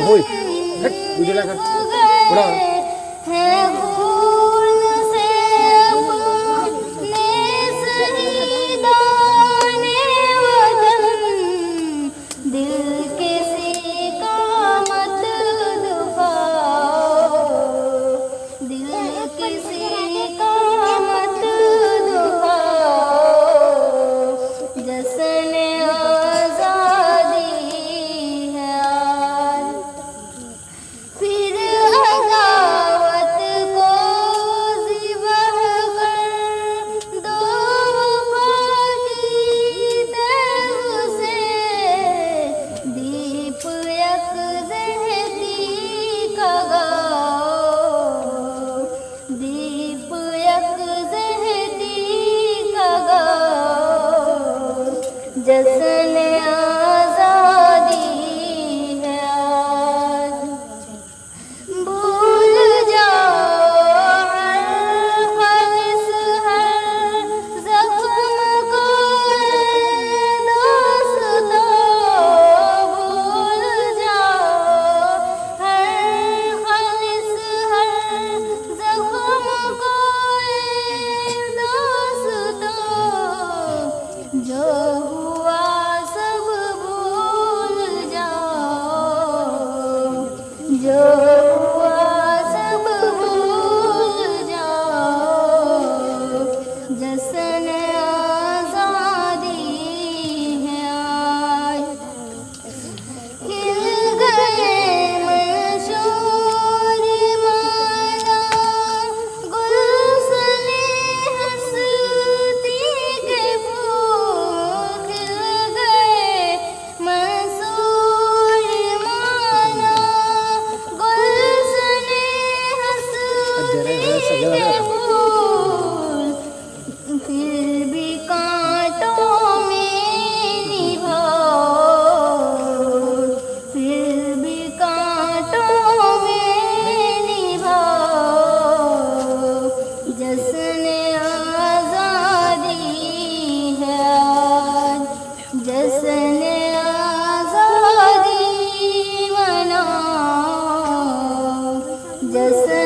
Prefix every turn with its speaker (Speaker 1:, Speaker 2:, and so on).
Speaker 1: होय हट वीडियो लगा उड़ा
Speaker 2: है खून से अपने शहीदां ने वतन, दिल किसी का मत दुखाओ, दिल किसी का मत दुखाओ, जश्न आज़ादी है आज। फिर अदावत को ज़िबह कर दो वफ़ा की देव से, दीप यकज़हती का गाओ, दीप यकज़हती का गाओ, जश्न आज़ादी है आज। भूल जाओ हर ख्वाहिश हर ज़ख्म को दोस्तों, भूल जाओ हर ख्वाहिश हर ज़ख्म को दोस्तों, जो हुआ सब भूल जाओ, जो हुआ सब भूल जाओ, जश्न आज़ादी है आज। खिल गए मंशूर माला गुलशने हंसती के फूल, खिल गए मंशूर माला गुलशने हंसती के फूल, फिर भी कांटों में निभाओ, फिर भी कांटों में निभाओ, जश्न आज़ादी है आज, जश्न आज़ादी मनाओ, जश्न